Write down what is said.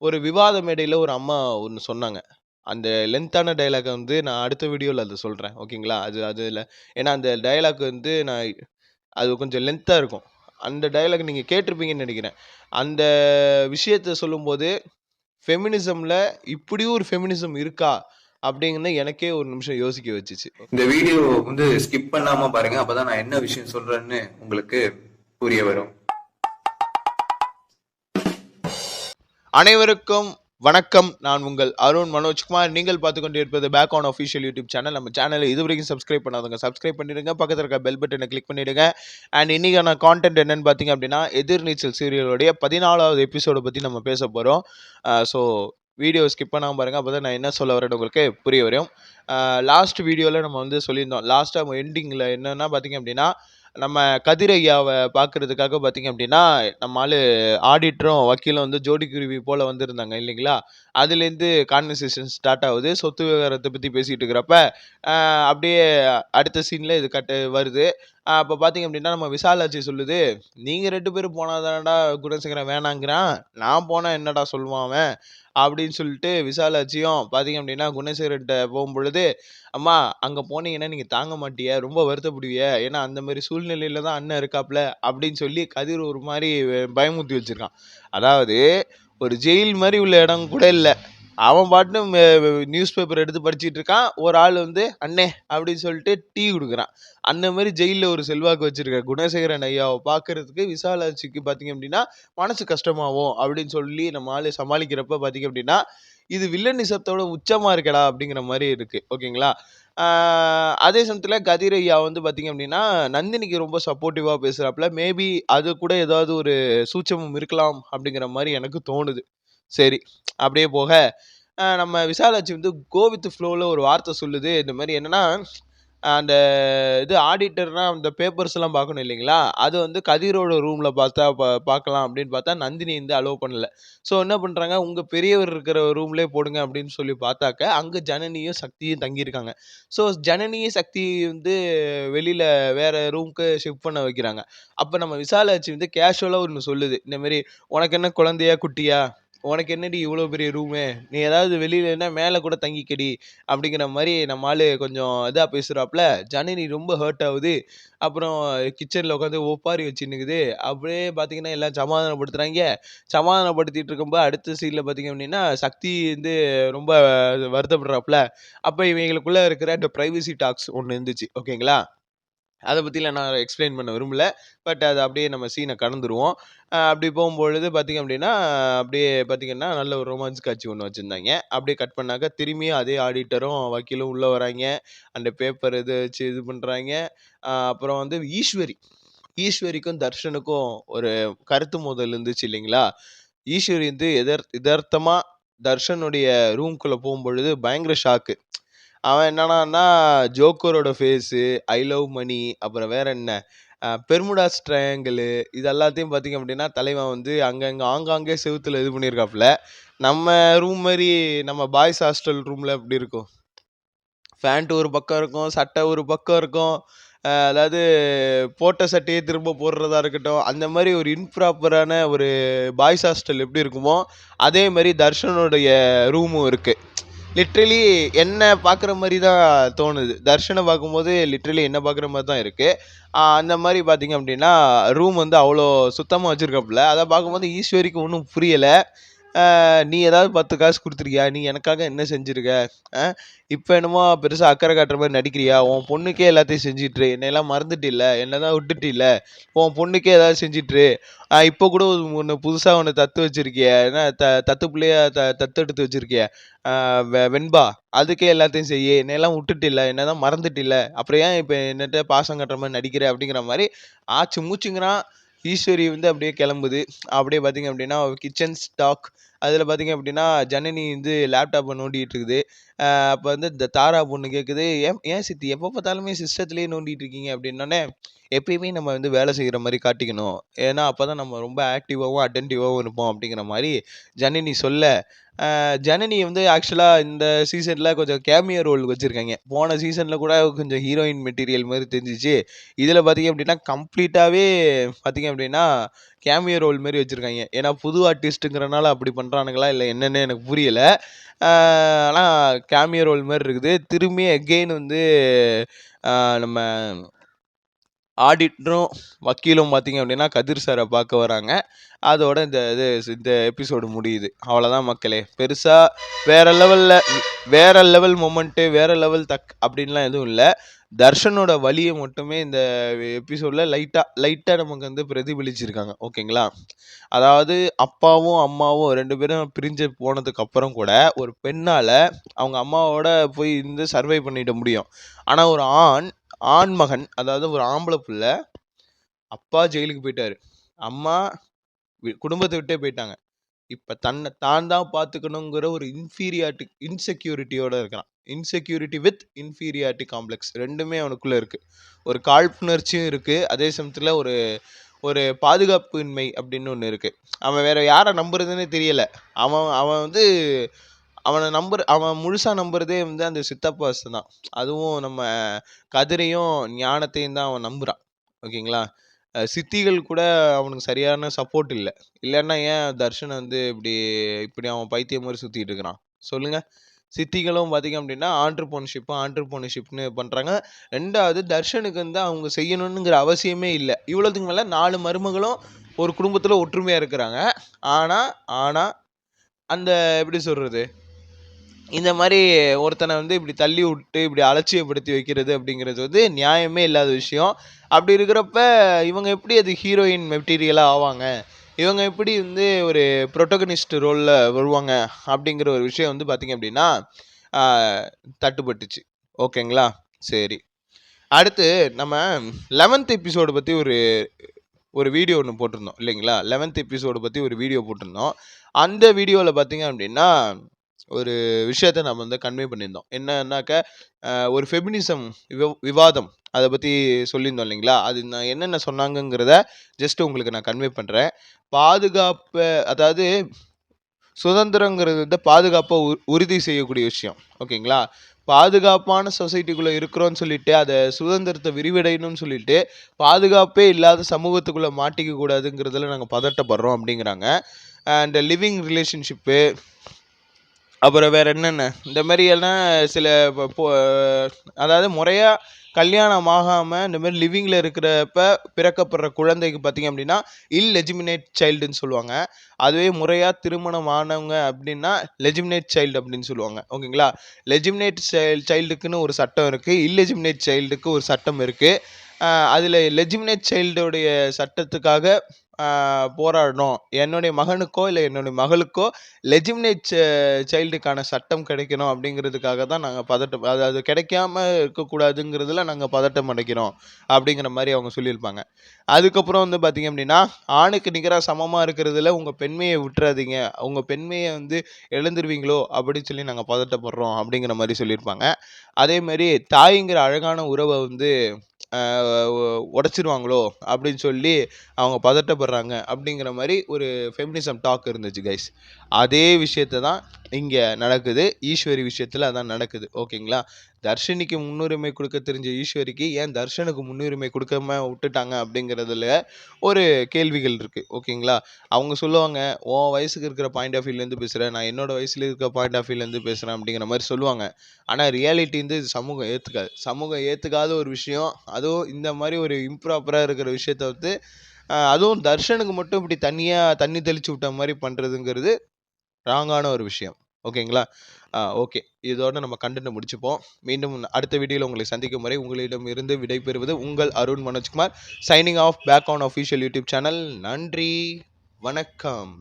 ஒரு விவாத மேடையில ஒரு அம்மா ஒண்ணு சொன்னாங்க. அந்த லென்த்தான டயலாக்க வந்து நான் அடுத்த வீடியோல அத சொல்றேன். ஓகேங்களா? அதுல ஏன்னா அந்த டயலாக் வந்து அது கொஞ்சம் லென்த்தா இருக்கும். அந்த டயலாக் நீங்க கேட்டிருப்பீங்கன்னு நெனைக்கிறேன். அந்த விஷயத்த சொல்லும்போது, ஃபெமினிசம்ல இப்படியும் ஒரு ஃபெமினிசம் இருக்கா? அப்படிங்கன்னு எனக்கே ஒரு நிமிஷம் யோசிக்க வச்சுச்சு. இந்த வீடியோ வந்து ஸ்கிப் பண்ணாம பாருங்க. அப்பதான் நான் என்ன விஷயம் சொல்றேன்னு உங்களுக்கு புரிய வரும். அனைவருக்கும் வணக்கம். நான் உங்கள் அருண் மனோஜ்குமார். நீங்கள் பார்த்துக் கொண்டிருப்பது pack on official YouTube channel. நம்ம சேனலை இதுவரைக்கும் சப்ஸ்கிரைப் பண்ணாதவங்க சப்ஸ்கிரைப் பண்ணிடுங்க. பக்கத்தில் இருக்க பெல் பட்டனை கிளிக் பண்ணிடுங்க. அண்ட் இன்னைக்கான கான்டென்ட் என்னன்னு பார்த்தீங்க அப்படின்னா, எதிர்நீச்சல் சீரியலுடைய 14வது எபிசோட பற்றி நம்ம பேச போகிறோம். ஸோ வீடியோ ஸ்கிப் பண்ணாமல் பாருங்கள். அப்போ தான் நான் என்ன சொல்ல வரேன்னு உங்களுக்கு புரிய வரும். லாஸ்ட் வீடியோவில் நம்ம வந்து சொல்லியிருந்தோம். லாஸ்ட்டாக எண்டிங்கில் என்னென்னா பார்த்தீங்க அப்படின்னா, நம்ம கதிர் ஐயாவை பார்க்கறதுக்காக பார்த்தீங்க அப்படின்னா, நம்ம ஆளு ஆடிட்டரும் வக்கீலும் வந்து ஜோடிக்குருவி போல வந்திருந்தாங்க இல்லைங்களா? அதுலேருந்து கான்வர்சேஷன் ஸ்டார்ட் ஆகுது. சொத்து விவகாரத்தை பற்றி பேசிகிட்டு இருக்கிறப்ப அப்படியே அடுத்த சீனில் இது வருது. அப்போ பார்த்தீங்க அப்படின்னா நம்ம விசாலாட்சி சொல்லுது, நீங்கள் 2 பேரும் போனால் தானடா குணசேகரன் வேணாங்கிறான், நான் போனால் என்னடா சொல்லுவான் அவன் அப்படின்னு சொல்லிட்டு விசாலாட்சியும் பார்த்தீங்க அப்படின்னா குணசேகரன்ட்ட போகும்பொழுது, அம்மா அங்கே போனீங்கன்னா நீங்கள் தாங்க மாட்டிய, ரொம்ப வருத்தப்படுவிய, ஏன்னா அந்த மாதிரி சூழ்நிலையில தான் அண்ணன் இருக்காப்ல அப்படின்னு சொல்லி கதிர் ஒரு மாதிரி பயமுறுத்தி வச்சிருக்கான். அதாவது ஒரு ஜெயில் மாதிரி உள்ள இடம் கூட இல்லை. அவன் பாட்டுன்னு நியூஸ் பேப்பர் எடுத்து படிச்சுட்டு இருக்கான். ஒரு ஆள் வந்து அண்ணே அப்படின்னு சொல்லிட்டு டீ கொடுக்குறான். அந்த மாதிரி ஜெயிலில் ஒரு செல்வாக்கு வச்சிருக்க குணசேகரன் ஐயாவை பார்க்கறதுக்கு விசாலாட்சிக்கு பார்த்தீங்க அப்படின்னா மனசு கஷ்டமாகும் அப்படின்னு சொல்லி நம்ம ஆளு சமாளிக்கிறப்ப பார்த்தீங்க அப்படின்னா, இது வில்லனிசத்தோட உச்சமா இருக்கடா அப்படிங்கிற மாதிரி இருக்கு. ஓகேங்களா? அதே சமயத்தில் கதிர் ஐயா வந்து பார்த்தீங்க அப்படின்னா நந்தினிக்கு ரொம்ப சப்போர்ட்டிவாக பேசுகிறாப்புல. மேபி அது கூட ஏதாவது ஒரு சூட்சமும் இருக்கலாம் அப்படிங்கிற மாதிரி எனக்கு தோணுது. சரி, அப்படியே போக நம்ம விசாலாட்சி வந்து கோ வித் ஃப்ளோவில் ஒரு வார்த்தை சொல்லுது. இந்த மாதிரி என்னன்னா, அந்த இது ஆடிட்டர்னா அந்த பேப்பர்ஸ் எல்லாம் பார்க்கணும் இல்லைங்களா? அது வந்து கதிரோட ரூமில் பார்த்தா பார்க்கலாம் அப்படின்னு பார்த்தா நந்தினி வந்து அலோவ் பண்ணல. ஸோ என்ன பண்ணுறாங்க, உங்கள் பெரியவர் இருக்கிற ரூம்லேயே போடுங்க அப்படின்னு சொல்லி பார்த்தாக்க அங்கே ஜனனியும் சக்தியும் தங்கியிருக்காங்க. ஸோ ஜனனியும் சக்தி வந்து வெளியில் வேற ரூமுக்கு ஷிஃப்ட் பண்ண வைக்கிறாங்க. அப்போ நம்ம விசாலாட்சி வந்து கேஷுவலாக ஒன்று சொல்லுது, இந்த மாதிரி உனக்கு என்ன குழந்தையா குட்டியா, உனக்கு என்னடி இவ்வளோ பெரிய ரூமு, நீ ஏதாவது வெளியிலன்னா மேலே கூட தங்கிக்கடி அப்படிங்கிற மாதிரி நம்ம ஆளு கொஞ்சம் இதாக பேசுகிறாப்புல. ஜனனி ரொம்ப ஹர்ட் ஆகுது. அப்புறம் கிச்சனில் உட்காந்து ஒப்பாரி வச்சுன்னுக்குது. அப்படியே பார்த்தீங்கன்னா எல்லாம் சமாதானப்படுத்துகிறாங்க. சமாதானப்படுத்திட்டு இருக்கும்போது அடுத்த சீனில் பார்த்தீங்க அப்படின்னா சக்தி வந்து ரொம்ப வருத்தப்படுறாப்புல. அப்போ இவங்களுக்குள்ளே இருக்கிற இந்த ப்ரைவசி டாக்ஸ் ஒன்று இருந்துச்சு. ஓகேங்களா? அதை பற்றிலாம் நான் எக்ஸ்பிளைன் பண்ண விரும்பல. பட் அது அப்படியே நம்ம சீனை கடந்துருவோம். அப்படி போகும்பொழுது பார்த்திங்க அப்படின்னா, அப்படியே பார்த்திங்கன்னா நல்ல ஒரு ரொமான்ஸ் காட்சி ஒன்று வச்சுருந்தாங்க. அப்படியே கட் பண்ணாக்க திரும்பியும் அதே ஆடிட்டரும் வக்கீலும் உள்ளே வராங்க. அந்த பேப்பர் இதை வச்சு இது பண்ணுறாங்க. அப்புறம் வந்து ஈஸ்வரிக்கும் தர்ஷனுக்கும் ஒரு கருத்து மோதல் இருந்துச்சு இல்லைங்களா? ஈஸ்வரி வந்து எதார்த்தமாக தர்ஷனுடைய ரூம்குள்ளே போகும்பொழுது பயங்கர ஷாக்கு. அவன் என்னன்னா ஜோக்கரோட ஃபேஸு, ஐ லவ் மணி, அப்புறம் வேற என்ன பெர்முடாஸ் ட்ரையாங்கிள் இது எல்லாத்தையும் பார்த்தீங்க அப்படின்னா தலைவன் வந்து அங்கங்கே ஆங்காங்கே செவுத்துல இது பண்ணியிருக்காப்புல. நம்ம ரூம் மாதிரி நம்ம பாய்ஸ் ஹாஸ்டல் ரூமில் எப்படி இருக்கும், ஃபேண்ட் ஒரு பக்கம் இருக்கும், சட்டை ஒரு பக்கம் இருக்கும். அதாவது போட்ட சட்டையே திரும்ப போடுறதா இருக்கட்டும், அந்த மாதிரி ஒரு இன்ப்ராப்பரான ஒரு பாய்ஸ் ஹாஸ்டல் எப்படி இருக்குமோ அதே மாதிரி தர்ஷனுடைய ரூமும் இருக்குது. லிட்ரலி என்ன பார்க்குற மாதிரி தான் தோணுது. தர்ஷனை பார்க்கும்போது லிட்ரலி என்ன பார்க்குற மாதிரி தான் இருக்குது. அந்த மாதிரி பார்த்தீங்க அப்படின்னா ரூம் வந்து அவ்வளோ சுத்தமாக வச்சுருக்காப்புல. அதை பார்க்கும்போது ஈஸ்வரிக்கு ஒன்றும் புரியலை. நீ ஏதாவது 10 காசு கொடுத்துருக்கியா, நீ எனக்காக என்ன செஞ்சுருக்க, இப்போ என்னமோ பெருசாக அக்கறை காட்டுற மாதிரி நடிக்கிறியா, உன் பொண்ணுக்கே எல்லாத்தையும் செஞ்சிட்ரு, என்னையெல்லாம் மறந்துட்டில்ல, என்ன தான் விட்டுட்டில்ல, உன் பொண்ணுக்கே ஏதாவது செஞ்சிட்ரு, இப்போ கூட ஒன்று புதுசாக ஒன்று தத்து வச்சுருக்கிய, என்ன தத்து பிள்ளையா தத்தெடுத்து வச்சுருக்கிய வெண்பா, அதுக்கே எல்லாத்தையும் செய்ய, என்னையெல்லாம் விட்டுட்டில்ல, என்ன தான் மறந்துட்டில்ல, அப்புறம் ஏன் இப்போ என்னட்ட பாசம் கட்டுற மாதிரி நடிக்கிற அப்படிங்கிற மாதிரி ஆச்சு மூச்சுங்கிறான். ஈஸ்வரி வந்து அப்படியே கிளம்புது. அப்படியே பார்த்தீங்க அப்படின்னா கிச்சன் ஸ்டாக் அதில் பார்த்தீங்க அப்படின்னா ஜனனி வந்து லேப்டாப்பை நோண்டிகிட்டு இருக்குது. அப்போ வந்து இந்த தாரா பொண்ணு கேட்குது, ஏன் ஏன் சித்தி எப்போ பார்த்தாலுமே சிஸ்டத்துலேயே நோண்டிகிட்டு இருக்கீங்க அப்படின்னோடனே, எப்பயுமே நம்ம வந்து வேலை செய்கிற மாதிரி காட்டிக்கணும். ஏன்னா அப்போ தான் நம்ம ரொம்ப ஆக்டிவாகவும் அட்டென்டிவாகவும் இருப்போம் அப்படிங்கிற மாதிரி ஜனனி சொல்ல, ஜனனி வந்து ஆக்சுவலாக இந்த சீசனில் கொஞ்சம் கேமியோ ரோல் வச்சுருக்காங்க. போன சீசனில் கூட கொஞ்சம் ஹீரோயின் மெட்டீரியல் மாதிரி தெரிஞ்சிச்சு. இதில் பார்த்தீங்க அப்படின்னா கம்ப்ளீட்டாகவே பார்த்தீங்க அப்படின்னா கேமியோ ரோல் மாதிரி வச்சுருக்காங்க. ஏன்னா புது ஆர்டிஸ்ட்டுங்கிறனால அப்படி பண்ணுறானுங்களா இல்லை என்னென்னு எனக்கு புரியலை. ஆனால் கேமியோ ரோல் மாதிரி இருக்குது. திரும்பி அகெயின் வந்து நம்ம ஆடிட்டரும் வக்கீலும் பார்த்தீங்க அப்படின்னா கதிர் சாரை பார்க்க வராங்க. அதோட இந்த எபிசோடு முடியுது. அவ்வளோதான் மக்களே. பெருசாக வேற லெவல் மொமெண்ட்டு, வேற லெவல் அப்படின்லாம் எதுவும் இல்லை. தர்ஷனோட வலியை மட்டுமே இந்த எபிசோடில் லைட்டாக நமக்கு வந்து பிரதிபலிச்சிருக்காங்க. ஓகேங்களா? அதாவது அப்பாவும் அம்மாவும் 2 பேரும் பிரிஞ்சு போனதுக்கு அப்புறம் கூட ஒரு பெண்ணால் அவங்க அம்மாவோட போய் இருந்து சர்வை பண்ணிட முடியும். ஆனால் ஒரு ஆண் மகன், அதாவது ஒரு ஆம்பளை பிள்ளை, அப்பா ஜெயிலுக்கு போயிட்டாரு, அம்மா குடும்பத்தை விட்டே போயிட்டாங்க. இப்போ தான் பார்த்துக்கணுங்கிற ஒரு இன்செக்யூரிட்டியோட இருக்கிறான். இன்செக்யூரிட்டி வித் இன்ஃபீரியாரிட்டி காம்ப்ளெக்ஸ் ரெண்டுமே அவனுக்குள்ளே இருக்குது. ஒரு காழ்ப்புணர்ச்சியும் இருக்குது, அதே சமயத்தில் ஒரு ஒரு பாதுகாப்பின்மை அப்படின்னு ஒன்று இருக்குது. அவன் வேற யாரை நம்புறதுன்னே தெரியலை. அவன் வந்து அவன் முழுசாக நம்புறதே வந்து அந்த சித்தப்பாஸ் தான். அதுவும் நம்ம கதிரையும் ஞானத்தையும் தான் அவன் நம்புகிறான். ஓகேங்களா? சித்திகள் கூட அவனுக்கு சரியான சப்போர்ட் இல்லை. இல்லைன்னா ஏன் தர்ஷன் வந்து இப்படி அவன் பைத்தியம் மாதிரி சுற்றிட்டு இருக்கிறான் சொல்லுங்கள். சித்திகளும் பார்த்திங்க அப்படின்னா ஆண்டர்பிரினர்ஷிப்னு பண்ணுறாங்க. 2வது தர்ஷனுக்கு வந்து அவங்க செய்யணுங்கிற அவசியமே இல்லை. இவ்வளோத்துக்கு மேலே 4 மருமகளும் ஒரு குடும்பத்தில் ஒற்றுமையாக இருக்கிறாங்க. ஆனால் அந்த எப்படி சொல்கிறது, இந்த மாதிரி ஒருத்தனை வந்து இப்படி தள்ளி விட்டு இப்படி அலட்சியப்படுத்தி வைக்கிறது அப்படிங்கிறது வந்து நியாயமே இல்லாத விஷயம். அப்படி இருக்கிறப்ப இவங்க எப்படி அது ஹீரோயின் மெட்டீரியலாக ஆவாங்க, இவங்க எப்படி வந்து ஒரு ப்ரொட்டகனிஸ்ட் ரோலில் வருவாங்க அப்படிங்கிற ஒரு விஷயம் வந்து பார்த்திங்க அப்படின்னா தட்டுப்பட்டுச்சு. ஓகேங்களா? சரி, அடுத்து நம்ம 11th எபிசோடு பற்றி ஒரு வீடியோ ஒன்று போட்டிருந்தோம் இல்லைங்களா? 11th எபிசோடு பற்றி ஒரு வீடியோ போட்டிருந்தோம். அந்த வீடியோவில் பார்த்திங்க அப்படின்னா ஒரு விஷயத்தை நம்ம வந்து கன்வே பண்ணியிருந்தோம். என்னன்னாக்க ஒரு ஃபெமினிசம் விவாதம் அதை பற்றி சொல்லியிருந்தோம் இல்லைங்களா? அது நான் என்னென்ன சொன்னாங்கங்கிறத ஜஸ்ட் உங்களுக்கு நான் கன்வே பண்ணுறேன். பாதுகாப்பு, அதாவது சுதந்திரங்கிறது வந்து பாதுகாப்பை உறுதி செய்யக்கூடிய விஷயம். ஓகேங்களா? பாதுகாப்பான சொசைட்டிக்குள்ளே இருக்கிறோன்னு சொல்லிட்டு அதை சுதந்திரத்தை விரிவடையணும்னு சொல்லிட்டு பாதுகாப்பே இல்லாத சமூகத்துக்குள்ளே மாட்டிக்க கூடாதுங்கிறதுல நாங்கள் பதட்டப்படுறோம் அப்படிங்கிறாங்க. அண்ட் லிவிங் ரிலேஷன்ஷிப்பு, அப்புறம் வேறு என்னென்ன இந்த மாதிரியெல்லாம் சில அதாவது முறையாக கல்யாணம் ஆகாமல் இந்த மாதிரி லிவிங்கில் இருக்கிறப்ப பிறக்கப்படுற குழந்தைக்கு பார்த்திங்க அப்படின்னா இல்லெஜிமினேட் சைல்டுன்னு சொல்லுவாங்க. அதுவே முறையாக திருமணம் ஆனவங்க அப்படின்னா லெஜிமினேட் சைல்டு அப்படின்னு சொல்லுவாங்க. ஓகேங்களா? லெஜிமினேட் சைல்டுக்குன்னு ஒரு சட்டம் இருக்குது, இல்லெஜிமினேட் சைல்டுக்கு ஒரு சட்டம் இருக்குது. அதில் லெஜிமினேட் சைல்டுடைய சட்டத்துக்காக போராடணும். என்னுடைய மகனுக்கோ இல்லை என்னுடைய மகளுக்கோ லெஜிமினேட் சைல்டுக்கான சட்டம் கிடைக்கணும் அப்படிங்கிறதுக்காக தான் நாங்கள் அது கிடைக்காம இருக்கக்கூடாதுங்கிறதுல நாங்கள் பதட்டம் அடைக்கிறோம் அப்படிங்கிற மாதிரி அவங்க சொல்லியிருப்பாங்க. அதுக்கப்புறம் வந்து பார்த்திங்க அப்படின்னா ஆணுக்கு நிகராக சமமாக இருக்கிறதுல உங்கள் பெண்மையை விட்டுறாதீங்க, உங்கள் பெண்மையை வந்து இழந்துருவீங்களோ அப்படின்னு சொல்லி நாங்கள் பதட்டப்படுறோம் அப்படிங்கிற மாதிரி சொல்லியிருப்பாங்க. அதேமாதிரி தாய்ங்கிற அழகான உறவை வந்து உடைச்சிருவாங்களோ அப்படின்னு சொல்லி அவங்க பதட்டப்படுறாங்க அப்படிங்கிற மாதிரி ஒரு ஃபெமினிசம் டாக் இருந்துச்சு கைஸ். அதே விஷயத்த தான் இங்கே நடக்குது. ஈஸ்வரி விஷயத்தில் அதான் நடக்குது. ஓகேங்களா? தர்ஷினிக்கு முன்னுரிமை கொடுக்க தெரிஞ்ச ஈஸ்வரிக்கு ஏன் தர்ஷனுக்கு முன்னுரிமை கொடுக்காம விட்டுட்டாங்க அப்படிங்கிறதுல ஒரு கேள்விகள் இருக்குது. ஓகேங்களா? அவங்க சொல்லுவாங்க, உன் வயசுக்கு இருக்கிற பாயிண்ட் ஆஃப் வியூலேருந்து பேசுகிறேன், நான் என்னோட வயசுல இருக்கிற பாயிண்ட் ஆஃப் வியூலேருந்து பேசுகிறேன் அப்படிங்கிற மாதிரி சொல்லுவாங்க. ஆனால் ரியாலிட்டி வந்து சமூகம் ஏற்றுக்காது. சமூகம் ஏற்றுக்காத ஒரு விஷயம், அதுவும் இந்த மாதிரி ஒரு இம்ப்ராப்பராக இருக்கிற விஷயத்த வந்து அதுவும் தர்ஷனுக்கு மட்டும் இப்படி தண்ணி தெளிச்சு விட்ட மாதிரி பண்ணுறதுங்கிறது ராங்கான ஒரு விஷயம். ஓகேங்களா? ஓகே, இதோட நம்ம கண்டென்ட் முடிச்சுப்போம். மீண்டும் அடுத்த வீடியோவில் உங்களை சந்திக்கும் வரை உங்களிடம் இருந்து விடைபெறுவது உங்கள் Arun Manojkumar. Signing off pack on official YouTube channel. நன்றி, வணக்கம்.